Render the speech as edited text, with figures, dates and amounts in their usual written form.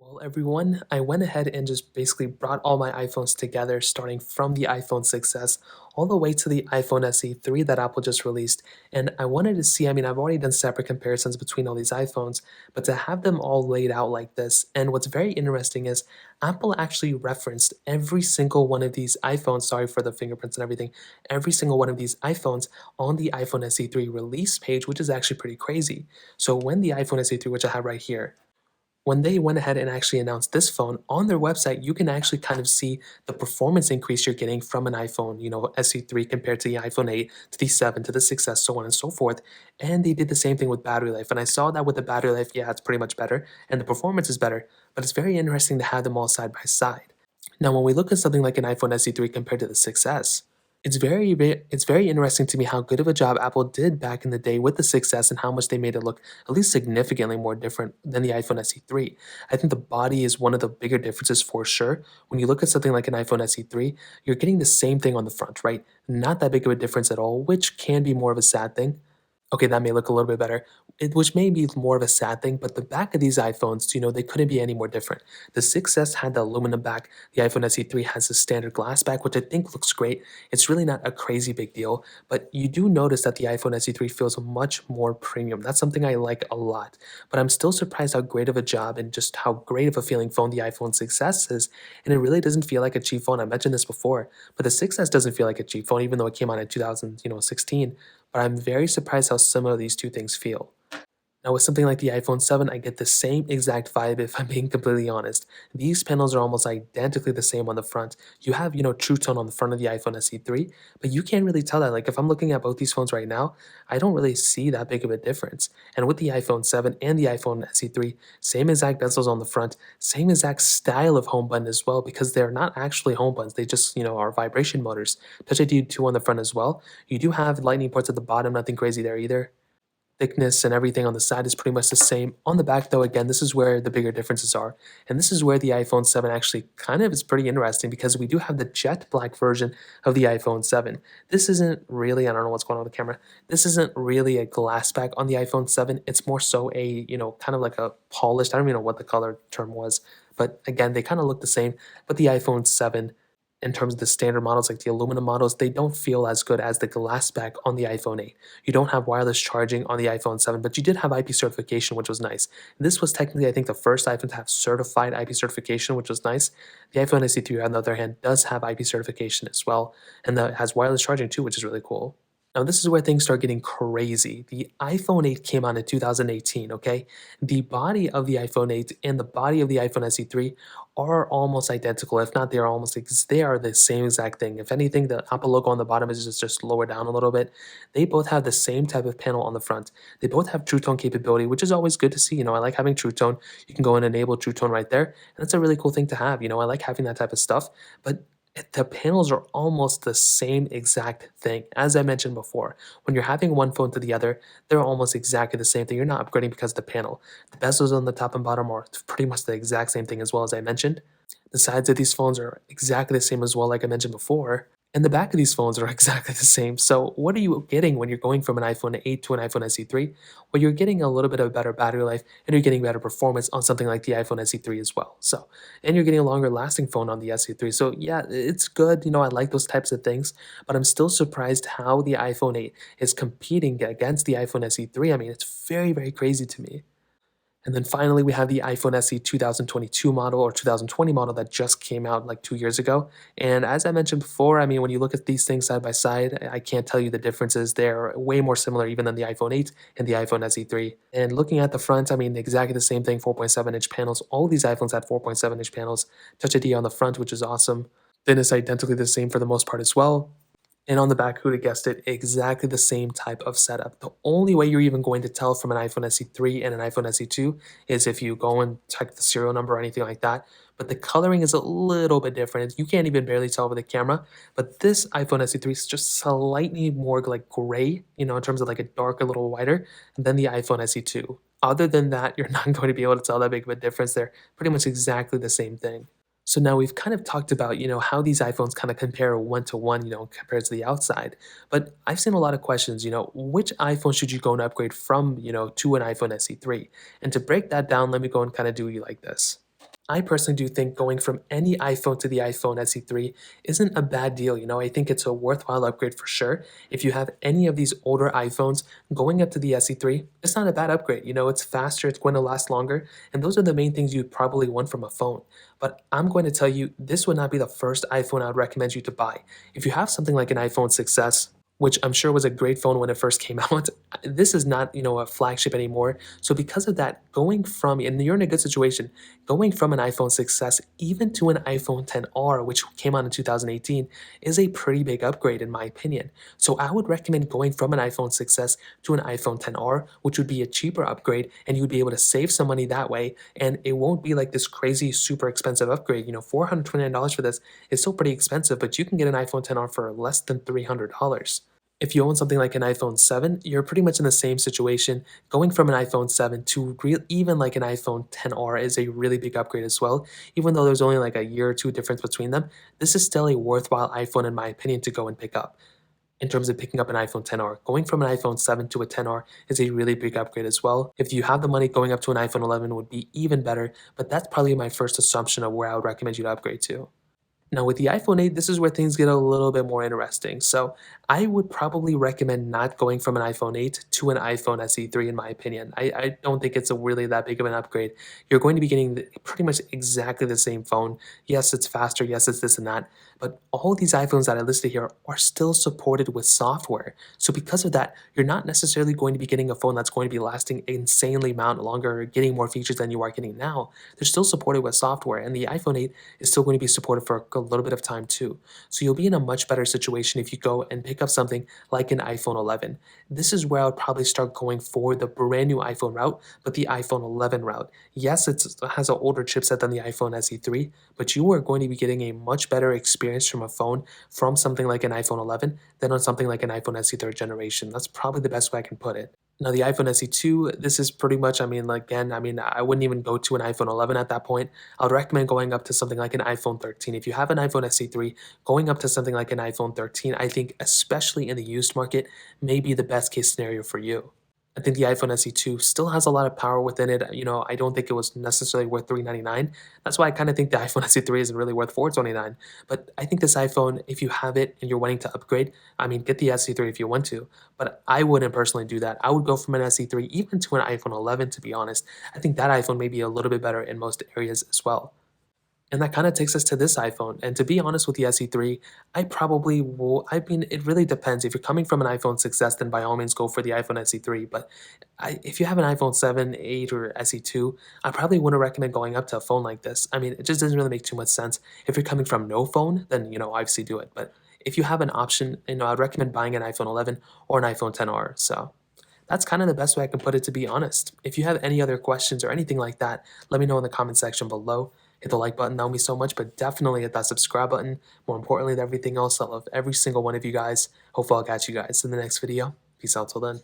Well, everyone, I went ahead and just basically brought all my iPhones together, starting from the iPhone 6s all the way to the iPhone SE 3 that Apple just released. And I wanted to see, I've already done separate comparisons between all these iPhones, but to have them all laid out like this, and what's very interesting is Apple actually referenced every single one of these iPhones, sorry for the fingerprints and everything, every single one of these iPhones on the iPhone SE 3 release page, which is actually pretty crazy. So when the iPhone SE 3, which I have right here, when they went ahead and actually announced this phone on their website, you can actually kind of see the performance increase you're getting from an iPhone, SE3 compared to the iPhone 8, to the 7, to the 6S, so on and so forth. And they did the same thing with battery life. And I saw that with the battery life, yeah, it's pretty much better, and the performance is better, but it's very interesting to have them all side by side. Now, when we look at something like an iPhone SE3 compared to the 6S, it's very interesting to me how good of a job Apple did back in the day with the 6S and how much they made it look at least significantly more different than the iPhone SE3. I think the body is one of the bigger differences for sure. When you look at something like an iPhone SE3, you're getting the same thing on the front, right? Not that big of a difference at all, which can be more of a sad thing. Okay, that may look a little bit better, which may be more of a sad thing, but the back of these iPhones, they couldn't be any more different. The 6S had the aluminum back, the iPhone SE3 has the standard glass back, which I think looks great. It's really not a crazy big deal, but you do notice that the iPhone SE3 feels much more premium. That's something I like a lot, but I'm still surprised how great of a job and just how great of a feeling phone the iPhone 6S is, and it really doesn't feel like a cheap phone. I mentioned this before, but the 6S doesn't feel like a cheap phone, even though it came out in 2016, but I'm very surprised how similar these two things feel. Now, with something like the iPhone 7, I get the same exact vibe if I'm being completely honest. These panels are almost identically the same on the front. You have, True Tone on the front of the iPhone SE3, but you can't really tell that. Like, if I'm looking at both these phones right now, I don't really see that big of a difference. And with the iPhone 7 and the iPhone SE3, same exact bezels on the front, same exact style of home button as well, because they're not actually home buttons. They just, are vibration motors. Touch ID 2 on the front as well. You do have lightning ports at the bottom, nothing crazy there either. Thickness and everything on the side is pretty much the same. On the back though, again, this is where the bigger differences are. And this is where the iPhone 7 actually kind of is pretty interesting because we do have the jet black version of the iPhone 7. This isn't really, I don't know what's going on with the camera. This isn't really a glass back on the iPhone 7. It's more so a, kind of like a polished, I don't even know what the color term was. But again, they kind of look the same. But the iPhone 7, in terms of the standard models like the aluminum models, they don't feel as good as the glass back on the iPhone 8. You don't have wireless charging on the iPhone 7, but you did have IP certification, which was nice. This was technically, I think, the first iPhone to have certified IP certification, which was nice. The iPhone SE3, on the other hand, does have IP certification as well, and that has wireless charging too, which is really cool. Now, this is where things start getting crazy. The iPhone 8 came out in 2018, okay? The body of the iPhone 8 and the body of the iPhone SE3 are almost identical. If not, they are the same exact thing. If anything, the Apple logo on the bottom is just lower down a little bit. They both have the same type of panel on the front. They both have True Tone capability, which is always good to see. I like having True Tone. You can go and enable True Tone right there, and that's a really cool thing to have. I like having that type of stuff, but the panels are almost the same exact thing. As I mentioned before, when you're having one phone to the other, they're almost exactly the same thing. You're not upgrading because of the panel. The bezels on the top and bottom are pretty much the exact same thing as well as I mentioned. The sides of these phones are exactly the same as well, like I mentioned before. And the back of these phones are exactly the same. So what are you getting when you're going from an iPhone 8 to an iPhone SE3? Well, you're getting a little bit of better battery life and you're getting better performance on something like the iPhone SE3 as well. So, and you're getting a longer lasting phone on the SE3. So yeah, it's good. I like those types of things, but I'm still surprised how the iPhone 8 is competing against the iPhone SE3. It's very, very crazy to me. And then finally, we have the iPhone SE 2022 model or 2020 model that just came out like 2 years ago. And as I mentioned before, when you look at these things side by side, I can't tell you the differences. They're way more similar even than the iPhone 8 and the iPhone SE3. And looking at the front, exactly the same thing, 4.7-inch panels. All of these iPhones had 4.7-inch panels. Touch ID on the front, which is awesome. Then it's identically the same for the most part as well. And on the back, who'd have guessed it, exactly the same type of setup. The only way you're even going to tell from an iPhone SE3 and an iPhone SE2 is if you go and check the serial number or anything like that. But the coloring is a little bit different. You can't even barely tell with the camera. But this iPhone SE3 is just slightly more like gray, in terms of like a darker, little whiter than the iPhone SE2. Other than that, you're not going to be able to tell that big of a difference. They're pretty much exactly the same thing. So now we've kind of talked about, how these iPhones kind of compare one to one, compared to the outside. But I've seen a lot of questions, which iPhone should you go and upgrade from, to an iPhone SE3? And to break that down, let me go and kind of do you like this. I personally do think going from any iPhone to the iPhone SE3 isn't a bad deal. I think it's a worthwhile upgrade for sure. If you have any of these older iPhones, going up to the SE3, it's not a bad upgrade. It's faster, it's going to last longer, and those are the main things you'd probably want from a phone. But I'm going to tell you, this would not be the first iPhone I would recommend you to buy. If you have something like an iPhone 6s, which I'm sure was a great phone when it first came out. This is not, a flagship anymore. So because of that, going from, and you're in a good situation, going from an iPhone 6s even to an iPhone 10R, which came out in 2018, is a pretty big upgrade in my opinion. So I would recommend going from an iPhone 6s to an iPhone 10R, which would be a cheaper upgrade, and you would be able to save some money that way, and it won't be like this crazy, super expensive upgrade. $429 for this is still pretty expensive, but you can get an iPhone 10R for less than $300. If you own something like an iPhone 7, you're pretty much in the same situation. Going from an iPhone 7 to even like an iPhone 10R is a really big upgrade as well. Even though there's only like a year or two difference between them, this is still a worthwhile iPhone in my opinion to go and pick up. In terms of picking up an iPhone 10R, going from an iPhone 7 to a 10R is a really big upgrade as well. If you have the money, going up to an iPhone 11 would be even better, but that's probably my first assumption of where I would recommend you to upgrade to. Now, with the iPhone 8, this is where things get a little bit more interesting. So, I would probably recommend not going from an iPhone 8 to an iPhone SE3, in my opinion. I don't think it's a really that big of an upgrade. You're going to be getting pretty much exactly the same phone. Yes, it's faster. Yes, it's this and that. But all these iPhones that I listed here are still supported with software. So, because of that, you're not necessarily going to be getting a phone that's going to be lasting insanely amount longer or getting more features than you are getting now. They're still supported with software, and the iPhone 8 is still going to be supported for a little bit of time too. So you'll be in a much better situation if you go and pick up something like an iPhone 11. This is where I would probably start going for the brand new iPhone route, but the iPhone 11 route. Yes, it has an older chipset than the iPhone SE3, but you are going to be getting a much better experience from a phone from something like an iPhone 11 than on something like an iPhone SE 3rd generation. That's probably the best way I can put it. Now, the iPhone SE2, this is pretty much, again, I wouldn't even go to an iPhone 11 at that point. I would recommend going up to something like an iPhone 13. If you have an iPhone SE3, going up to something like an iPhone 13, I think, especially in the used market, may be the best case scenario for you. I think the iPhone SE2 still has a lot of power within it. I don't think it was necessarily worth $399. That's why I kind of think the iPhone SE3 isn't really worth $429. But I think this iPhone, if you have it and you're wanting to upgrade, get the SE3 if you want to. But I wouldn't personally do that. I would go from an SE3 even to an iPhone 11, to be honest. I think that iPhone may be a little bit better in most areas as well. And that kind of takes us to this iPhone. And to be honest with the SE3, I probably will. It really depends. If you're coming from an iPhone 6s, then by all means go for the iPhone SE3. But if you have an iPhone 7, 8, or SE2, I probably wouldn't recommend going up to a phone like this. It just doesn't really make too much sense. If you're coming from no phone, then, obviously do it. But if you have an option, I'd recommend buying an iPhone 11 or an iPhone 10R. So that's kind of the best way I can put it, to be honest. If you have any other questions or anything like that, let me know in the comment section below. Hit the like button, that would mean so much, but definitely hit that subscribe button. More importantly than everything else, I love every single one of you guys. Hopefully I'll catch you guys in the next video. Peace out till then.